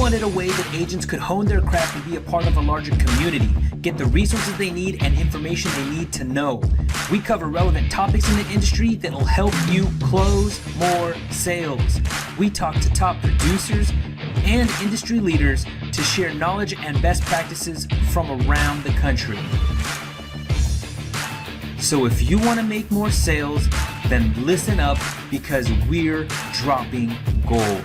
wanted a way that agents could hone their craft and be a part of a larger community, get the resources they need and information they need to know. We cover relevant topics in the industry that will help you close more sales. We talk to top producers and industry leaders to share knowledge and best practices from around the country. So if you want to make more sales, then listen up, because we're dropping gold.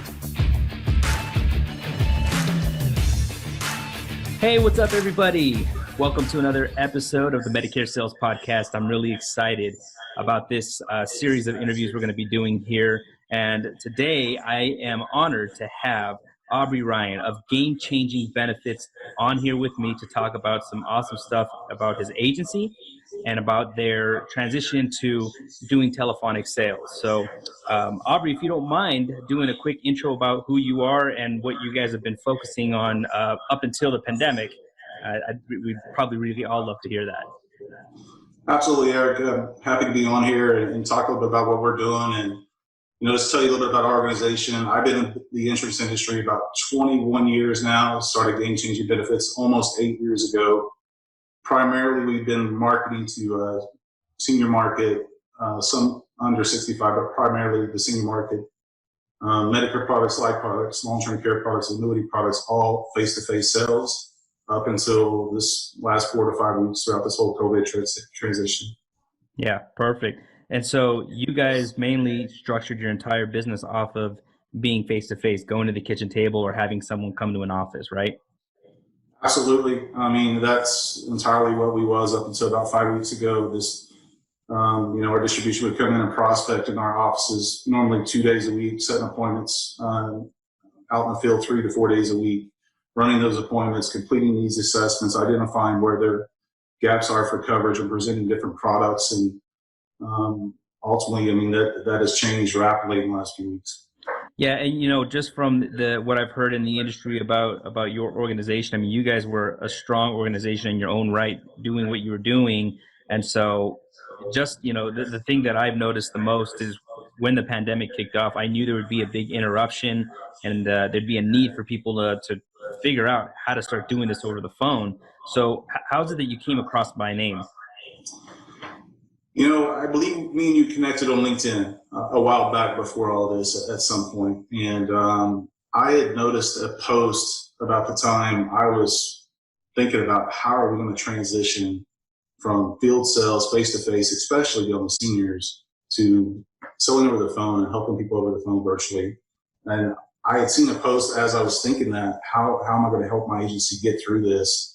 Hey, what's up, everybody? Welcome to another episode of the Medicare Sales Podcast. I'm really excited about this series of interviews we're going to be doing here. And today I am honored to have Aubrey Ryan of Game Changing Benefits on here with me to talk about some awesome stuff about his agency and about their transition to doing telephonic sales. So Aubrey, if you don't mind doing a quick intro about who you are and what you guys have been focusing on up until the pandemic, we'd probably really all love to hear that. Absolutely, Eric. I'm happy to be on here and talk a little bit about what we're doing. And, just tell you a little bit about our organization. I've been in the insurance industry about 21 years now, started Game Changing Benefits almost 8 years ago. Primarily, we've been marketing to senior market, some under 65, but primarily the senior market. Medicare products, life products, long-term care products, annuity products, all face-to-face sales up until this last 4 to 5 weeks throughout this whole COVID transition. Yeah, perfect. And so you guys mainly structured your entire business off of being face-to-face, going to the kitchen table or having someone come to an office, right? Absolutely. I mean, that's entirely what we was up until about 5 weeks ago. This, our distribution would come in and prospect in our offices normally 2 days a week, setting appointments out in the field 3 to 4 days a week, running those appointments, completing these assessments, identifying where their gaps are for coverage and presenting different products. And ultimately, I mean, that has changed rapidly in the last few weeks. Yeah, and just from what I've heard in the industry about your organization, I mean, you guys were a strong organization in your own right, doing what you were doing. And so just, the thing that I've noticed the most is when the pandemic kicked off, I knew there would be a big interruption and there'd be a need for people to figure out how to start doing this over the phone. So how is it that you came across my name? I believe me and you connected on LinkedIn a while back before all this at some point. And I had noticed a post about the time I was thinking about how are we going to transition from field sales face-to-face, especially on the seniors, to selling over the phone and helping people over the phone virtually. And I had seen a post as I was thinking that, how am I going to help my agency get through this?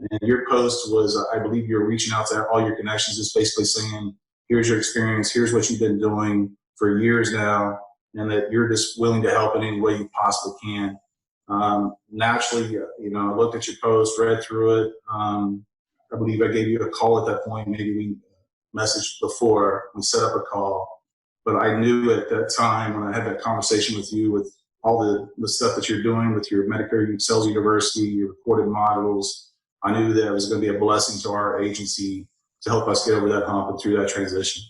And your post was, I believe you're reaching out to all your connections, just basically saying, here's your experience, here's what you've been doing for years now, and that you're just willing to help in any way you possibly can. Naturally, I looked at your post, read through it. I believe I gave you a call at that point. Maybe we messaged before, we set up a call. But I knew at that time when I had that conversation with you, with all the stuff that you're doing with your Medicare Sales University, your recorded modules, I knew that it was going to be a blessing to our agency to help us get over that hump and through that transition.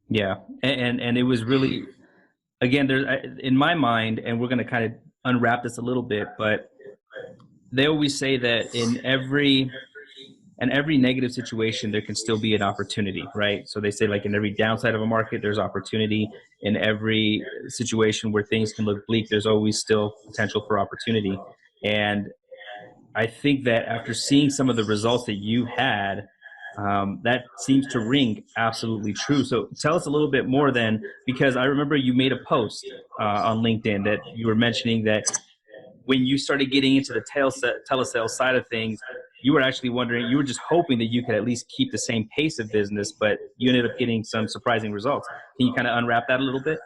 Yeah, and it was really, again, there's in my mind, and we're going to kind of unwrap this a little bit, but they always say that in every negative situation, there can still be an opportunity, right? So they say, like, in every downside of a market, there's opportunity. In every situation where things can look bleak, there's always still potential for opportunity. And I think that after seeing some of the results that you had, that seems to ring absolutely true. So tell us a little bit more then, because I remember you made a post on LinkedIn that you were mentioning that when you started getting into the telesales side of things, you were actually wondering, you were just hoping that you could at least keep the same pace of business, but you ended up getting some surprising results. Can you kind of unwrap that a little bit?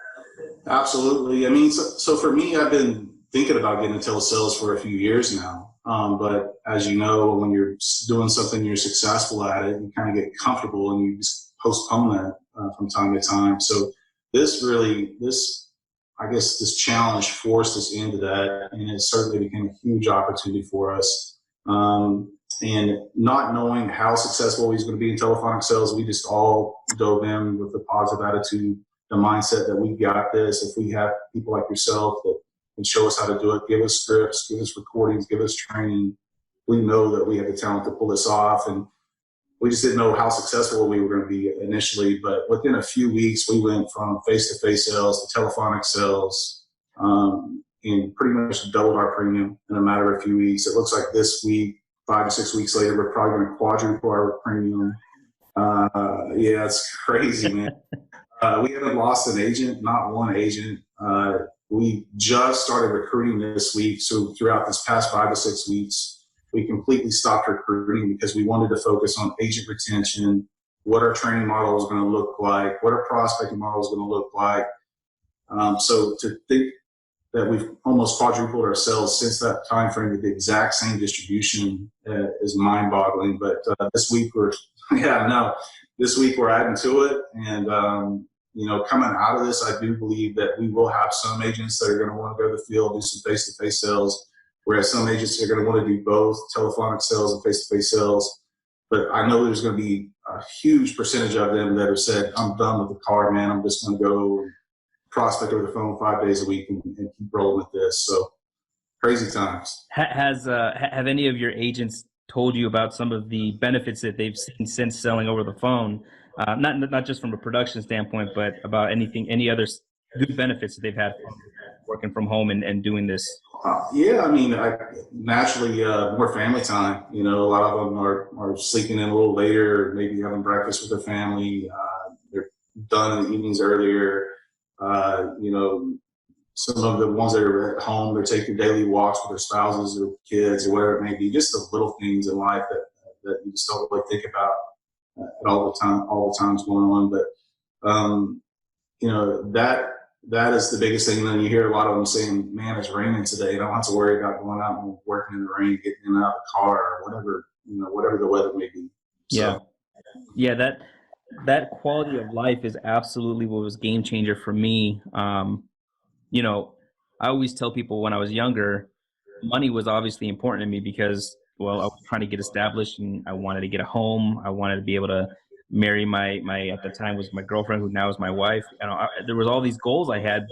Absolutely. I mean, so for me, I've been thinking about getting into telesales for a few years now. But as you know, when you're doing something, you're successful at it, you kind of get comfortable and you just postpone that from time to time. So this challenge forced us into that, and it certainly became a huge opportunity for us. And not knowing how successful he's going to be in telephonic sales, we just all dove in with a positive attitude, the mindset that we got this. If we have people like yourself that can show us how to do it, give us scripts, give us recordings, give us training. We know that we have the talent to pull this off. And we just didn't know how successful we were going to be initially. But within a few weeks, we went from face-to-face sales to telephonic sales, and pretty much doubled our premium in a matter of a few weeks. It looks like this week, 5 to 6 weeks later, we're probably going to quadruple our premium. Yeah, it's crazy, man. We haven't lost an agent, not one agent. We just started recruiting this week. So throughout this past 5 to 6 weeks, we completely stopped recruiting because we wanted to focus on agent retention, what our training model is going to look like, what our prospecting model is going to look like. So to think that we've almost quadrupled our sales since that time frame with the exact same distribution is mind-boggling. But this week this week we're adding to it. And, coming out of this, I do believe that we will have some agents that are going to want to go to the field, do some face-to-face sales, whereas some agents are going to want to do both telephonic sales and face-to-face sales. But I know there's going to be a huge percentage of them that have said, I'm done with the card, man. I'm just going to go prospect over the phone 5 days a week and keep rolling with this. So crazy times. Have any of your agents told you about some of the benefits that they've seen since selling over the phone? Not just from a production standpoint, but about any other good benefits that they've had from working from home and doing this? Yeah, I mean, naturally more family time. A lot of them are sleeping in a little later, maybe having breakfast with their family. They're done in the evenings earlier. Some of the ones that are at home, they're taking daily walks with their spouses or kids or whatever it may be. Just the little things in life that you just don't really think about at all the times going on. But that is the biggest thing. And then you hear a lot of them saying, "Man, it's raining today. I don't have to worry about going out and working in the rain, getting in and out of the car, or whatever the weather may be." So, yeah. That quality of life is absolutely what was game changer for me. I always tell people when I was younger, money was obviously important to me because, well, I was trying to get established and I wanted to get a home. I wanted to be able to marry my at the time was my girlfriend, who now is my wife. There was all these goals I had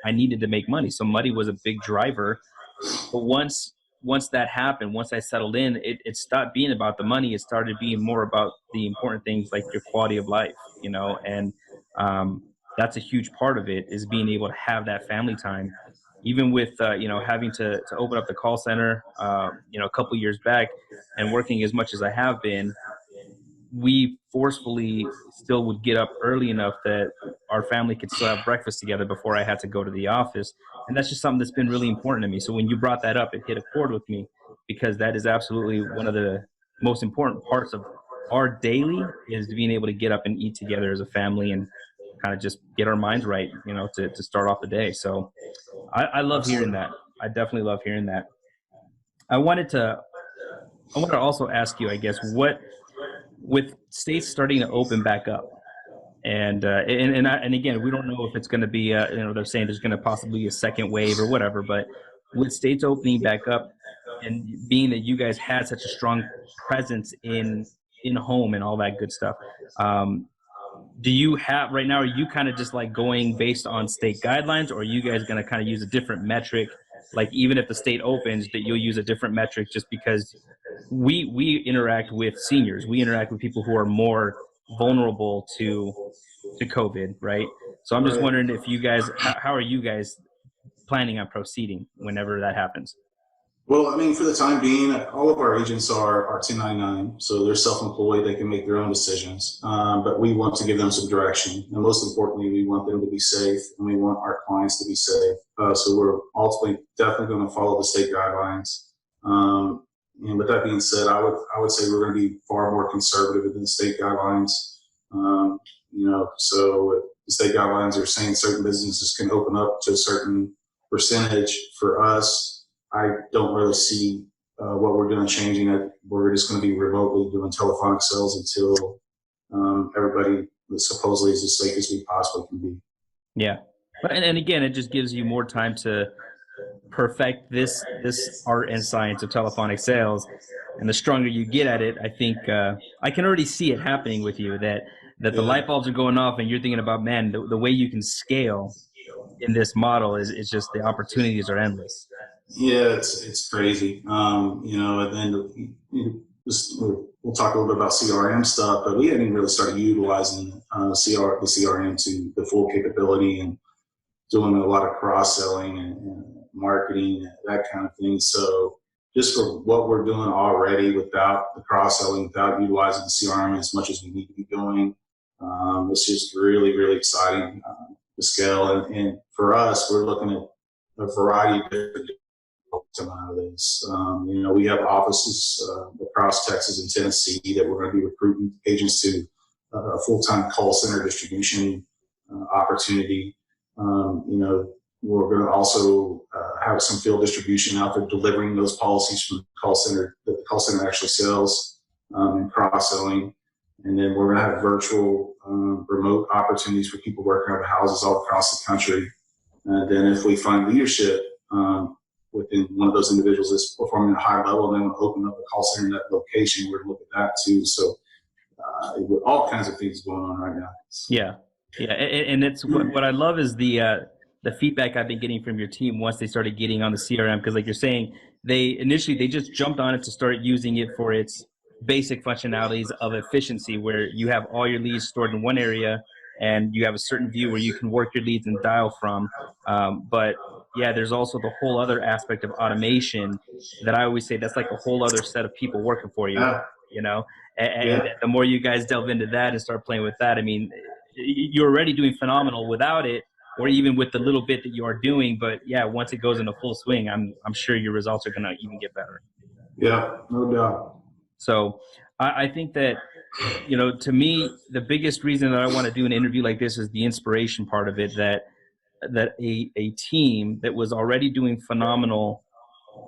I needed to make money. So money was a big driver. But once that happened, once I settled in, it stopped being about the money. It started being more about the important things like your quality of life, and that's a huge part of it, is being able to have that family time. Even with, having to open up the call center, a couple years back and working as much as I have been, we forcefully still would get up early enough that our family could still have breakfast together before I had to go to the office. And that's just something that's been really important to me. So when you brought that up, it hit a chord with me, because that is absolutely one of the most important parts of our daily, is being able to get up and eat together as a family and kind of just get our minds right, to start off the day. So I love hearing that. I definitely love hearing that. I wanted to also ask you, I guess, with states starting to open back up, and again, we don't know if it's going to be, they're saying there's going to possibly be a second wave or whatever, but with states opening back up, and being that you guys had such a strong presence in home and all that good stuff, do you have right now, are you kind of just like going based on state guidelines, or are you guys going to kind of use a different metric? Like, even if the state opens, that you'll use a different metric, just because we interact with seniors, we interact with people who are more vulnerable to COVID, right? So I'm just wondering if you guys, how are you guys planning on proceeding whenever that happens? Well, I mean, for the time being, all of our agents are 1099, so they're self-employed. They can make their own decisions, but we want to give them some direction. And most importantly, we want them to be safe, and we want our clients to be safe. So we're ultimately definitely going to follow the state guidelines. And with that being said, I would say we're going to be far more conservative than the state guidelines. So the state guidelines are saying certain businesses can open up to a certain percentage. For us, I don't really see what we're doing changing it. We're just going to be remotely doing telephonic sales until everybody supposedly is as safe as we possibly can be. Yeah. And again, it just gives you more time to perfect this art and science of telephonic sales. And the stronger you get at it, I think I can already see it happening with you, that the light bulbs are going off and you're thinking about, man, the way you can scale in this model is just the opportunities are endless. Yeah, it's crazy. And then we'll talk a little bit about CRM stuff, but we hadn't really started utilizing the CRM to the full capability and doing a lot of cross selling and marketing, that kind of thing. So just for what we're doing already without the cross selling, without utilizing the CRM as much as we need to be doing, it's just really, really exciting to scale. And for us, we're looking at a variety of different come out of this. We have offices across Texas and Tennessee that we're going to be recruiting agents to a full-time call center distribution opportunity. We're going to also have some field distribution out there delivering those policies from the call center that the call center actually sells and cross-selling. And then we're going to have virtual remote opportunities for people working out of houses all across the country. And then if we find leadership within one of those individuals that's performing at a high level, and then we'll open up a call center in that location, we're going to look at that too. So all kinds of things going on right now. Yeah. And it's what I love is the feedback I've been getting from your team once they started getting on the CRM, because like you're saying, they just jumped on it to start using it for its basic functionalities of efficiency, where you have all your leads stored in one area and you have a certain view where you can work your leads and dial from. But yeah, there's also the whole other aspect of automation that I always say that's like a whole other set of people working for you, and the more you guys delve into that and start playing with that, I mean, you're already doing phenomenal without it, or even with the little bit that you are doing. But yeah, once it goes into full swing, I'm sure your results are going to even get better. Yeah, no doubt. So I think that, to me, the biggest reason that I want to do an interview like this is the inspiration part of it, that a team that was already doing phenomenal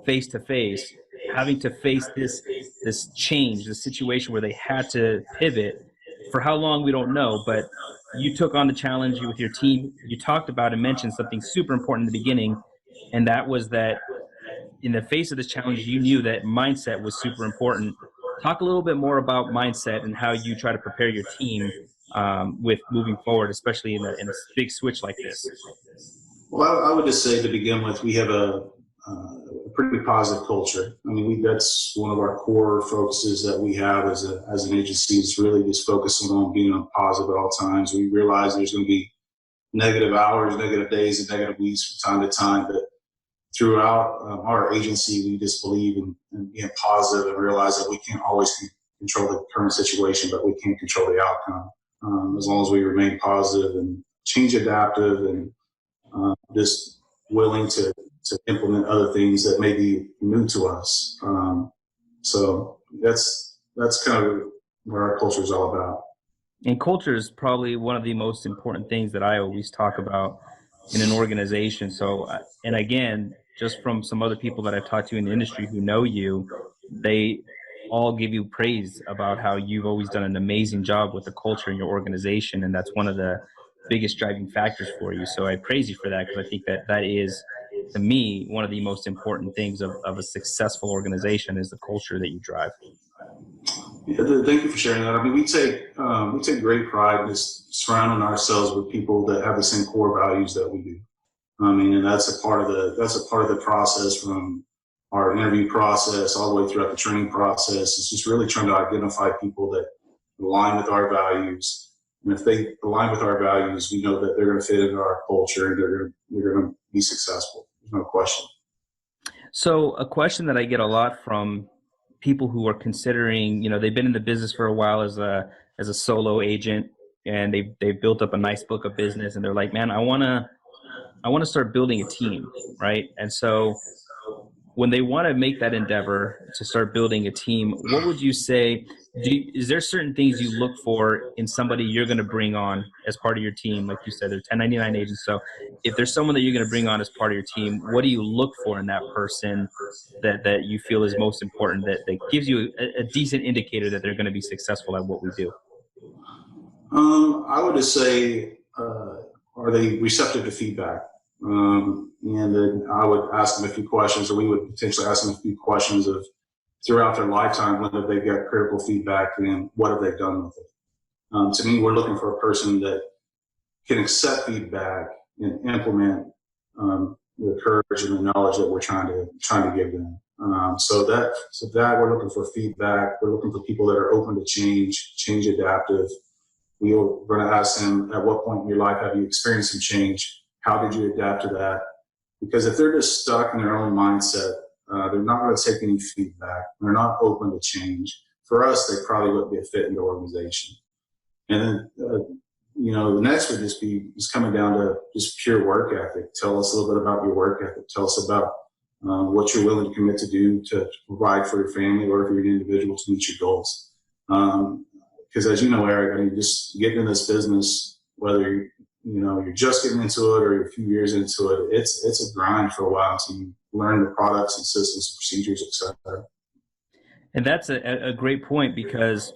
face to face, having to face this change, this situation where they had to pivot. For how long, we don't know, but you took on the challenge with your team. You talked about and mentioned something super important in the beginning, and that was that in the face of this challenge, you knew that mindset was super important. Talk a little bit more about mindset and how you try to prepare your team with moving forward, especially in a big switch like this. Well, I would just say to begin with, we have a pretty positive culture. I mean, that's one of our core focuses that we have as an agency, is really just focusing on being on positive at all times. We realize there's going to be negative hours, negative days, and negative weeks from time to time, but throughout our agency, we just believe in being positive and realize that we can't always control the current situation, but we can control the outcome. As long as we remain positive and change adaptive and just willing to implement other things that may be new to us. So that's kind of what our culture is all about. And culture is probably one of the most important things that I always talk about in an organization. So, and again, just from some other people that I've talked to in the industry who know you, they all give you praise about how you've always done an amazing job with the culture in your organization. And that's one of the biggest driving factors for you. So I praise you for that, because I think that is, to me, one of the most important things of a successful organization is the culture that you drive. Yeah, thank you for sharing that. I mean, we take great pride in just surrounding ourselves with people that have the same core values that we do. I mean, and that's a part of the process, from our interview process all the way throughout the training process. It's just really trying to identify people that align with our values. And if they align with our values, we know that they're going to fit into our culture and they're going to be successful. There's no question. So a question that I get a lot from people who are considering, they've been in the business for a while as a solo agent, and they've built up a nice book of business, and they're like, man, I want to start building a team, right? And so when they want to make that endeavor to start building a team, what would you say? Is there certain things you look for in somebody you're going to bring on as part of your team? Like you said, they're 1099 agents. So if there's someone that you're going to bring on as part of your team, what do you look for in that person that you feel is most important, that gives you a decent indicator that they're going to be successful at what we do? I would just say, are they receptive to feedback? And then I would ask them a few questions, or we would potentially ask them a few questions of throughout their lifetime, whether they've got critical feedback and what have they done with it. To me, we're looking for a person that can accept feedback and implement the courage and the knowledge that we're trying to give them. So that we're looking for feedback. We're looking for people that are open to change adaptive. We're going to ask them, at what point in your life have you experienced some change? How did you adapt to that? Because if they're just stuck in their own mindset, they're not going to take any feedback. They're not open to change. For us, they probably wouldn't be a fit in the organization. And then, the next would just be coming down to just pure work ethic. Tell us a little bit about your work ethic. Tell us about what you're willing to commit to do to provide for your family or if you're an individual to meet your goals. Because as you know, Eric, I mean, just getting in this business, whether you're just getting into it or you're a few years into it, it's a grind for a while until you learn the products and systems and procedures, etc. And that's a great point, because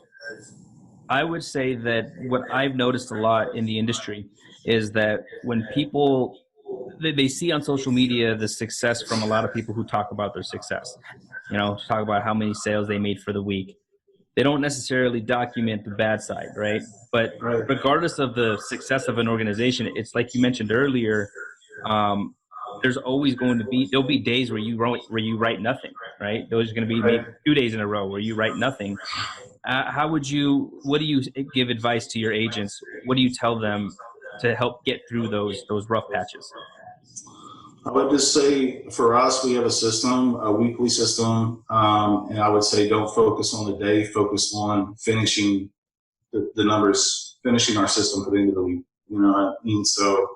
I would say that what I've noticed a lot in the industry is that when people, they see on social media the success from a lot of people who talk about their success, talk about how many sales they made for the week. They don't necessarily document the bad side, right? But Right. regardless of the success of an organization, it's like you mentioned earlier, there's always there'll be days where you write nothing, right? There's going to be maybe 2 days in a row where you write nothing. What do you give advice to your agents? What do you tell them to help get through those rough patches? I would just say for us, we have a system, a weekly system, and I would say don't focus on the day, focus on finishing the numbers, finishing our system for the end of the week. You know what I mean? So,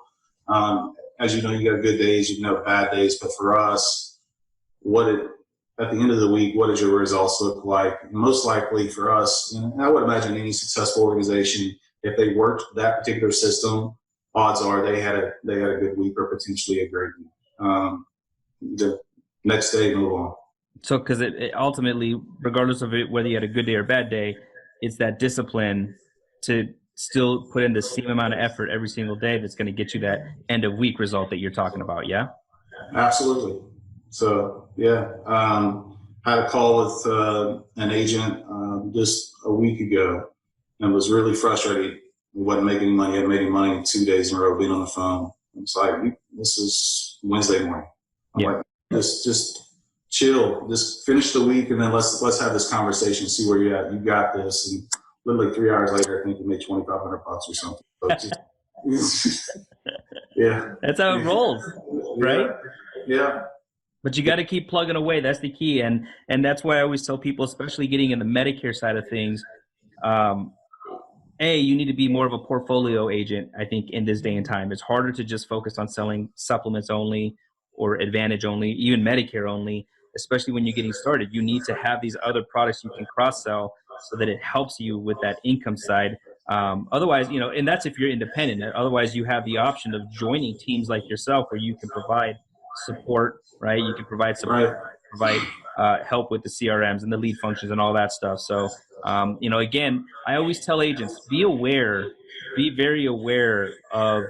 as you know, you got good days, you can have bad days, but for us, at the end of the week, what does your results look like? And most likely for us, and I would imagine any successful organization, if they worked that particular system, odds are they had a good week or potentially a great week. The next day, move on. So, because it ultimately, regardless of whether you had a good day or bad day, it's that discipline to still put in the same amount of effort every single day that's going to get you that end of week result that you're talking about. Yeah. Absolutely. So yeah, had a call with an agent just a week ago, and was really frustrated. He wasn't making any money. He hadn't made any money 2 days in a row being on the phone. It's like, this is Wednesday morning. I'm like, just chill, just finish the week, and then let's have this conversation, see where you're at. You got this. And literally 3 hours later, I think you made $2,500 or something. So yeah, That's how it rolls, right? Yeah. But you got to keep plugging away. That's the key, and that's why I always tell people, especially getting in the Medicare side of things, you need to be more of a portfolio agent. I think in this day and time, it's harder to just focus on selling supplements only or Advantage only, even Medicare only, especially when you're getting started. You need to have these other products you can cross-sell so that it helps you with that income side. Otherwise, and that's if you're independent. Otherwise, you have the option of joining teams like yourself where you can provide support, right? You can provide support, provide help with the CRMs and the lead functions and all that stuff. So, again, I always tell agents, be very aware of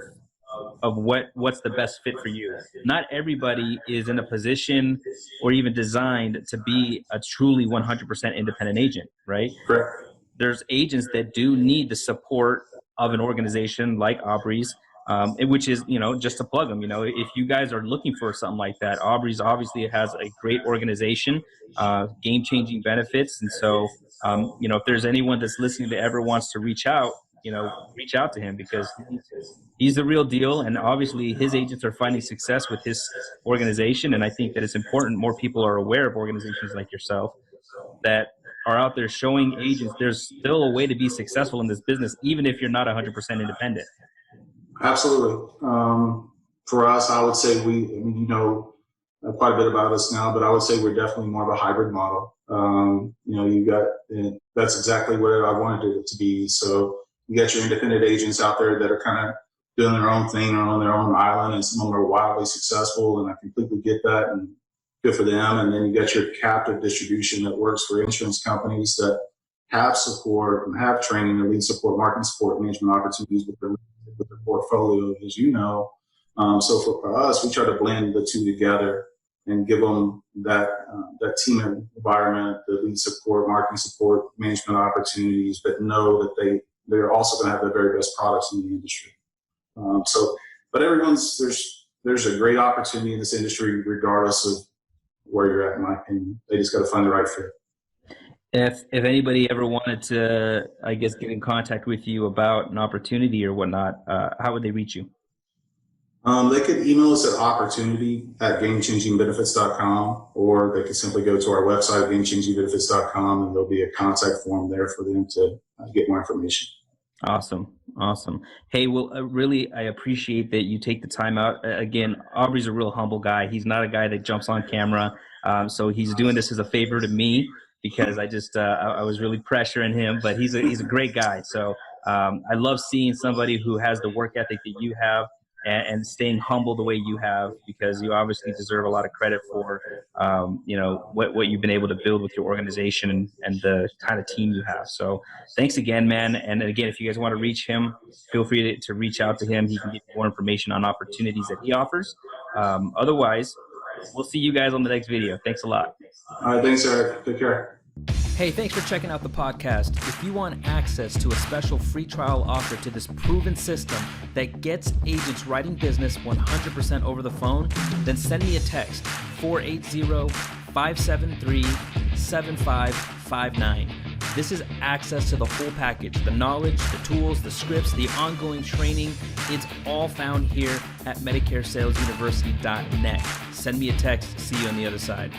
what's the best fit for you. Not everybody is in a position or even designed to be a truly 100% independent agent, right? Correct. There's agents that do need the support of an organization like Aubrey's, which is, just to plug them. If you guys are looking for something like that, Aubrey's obviously has a great organization, game-changing benefits. And so, if there's anyone that's listening that ever wants to reach out to him, because he's the real deal. And obviously his agents are finding success with his organization. And I think that it's important more people are aware of organizations like yourself that are out there showing agents there's still a way to be successful in this business, even if you're not 100% independent. Absolutely. For us, I would say quite a bit about us now, but I would say we're definitely more of a hybrid model. That's exactly what I wanted it to be. So you got your independent agents out there that are kind of doing their own thing or on their own island, and some of them are wildly successful, and I completely get that, and good for them. And then you got your captive distribution that works for insurance companies that have support and have training and lead support, marketing support, management opportunities with their portfolio, as you know. So for us, we try to blend the two together and give them that team environment, the lead support, marketing support, management opportunities, but know that they're also going to have the very best products in the industry. So but there's a great opportunity in this industry, regardless of where you're at, in my opinion. They just got to find the right fit. If anybody ever wanted to, I guess, get in contact with you about an opportunity or whatnot, how would they reach you? They could email us at opportunity@gamechangingbenefits.com, or they could simply go to our website, gamechangingbenefits.com, and there'll be a contact form there for them to get more information. Awesome. Hey, well, really, I appreciate that you take the time out. Again, Aubrey's a real humble guy. He's not a guy that jumps on camera. So he's doing this as a favor to me, because I just, I was really pressuring him, but he's a great guy. So I love seeing somebody who has the work ethic that you have, and staying humble the way you have, because you obviously deserve a lot of credit for, what you've been able to build with your organization and the kind of team you have. So thanks again, man. And again, if you guys want to reach him, feel free to reach out to him. He can get more information on opportunities that he offers. Otherwise, we'll see you guys on the next video. Thanks a lot. All right. Thanks, Eric. Take care. Hey, thanks for checking out the podcast. If you want access to a special free trial offer to this proven system that gets agents writing business 100% over the phone, then send me a text, 480-573-7559. This is access to the whole package, the knowledge, the tools, the scripts, the ongoing training. It's all found here at MedicareSalesUniversity.net. Send me a text. See you on the other side.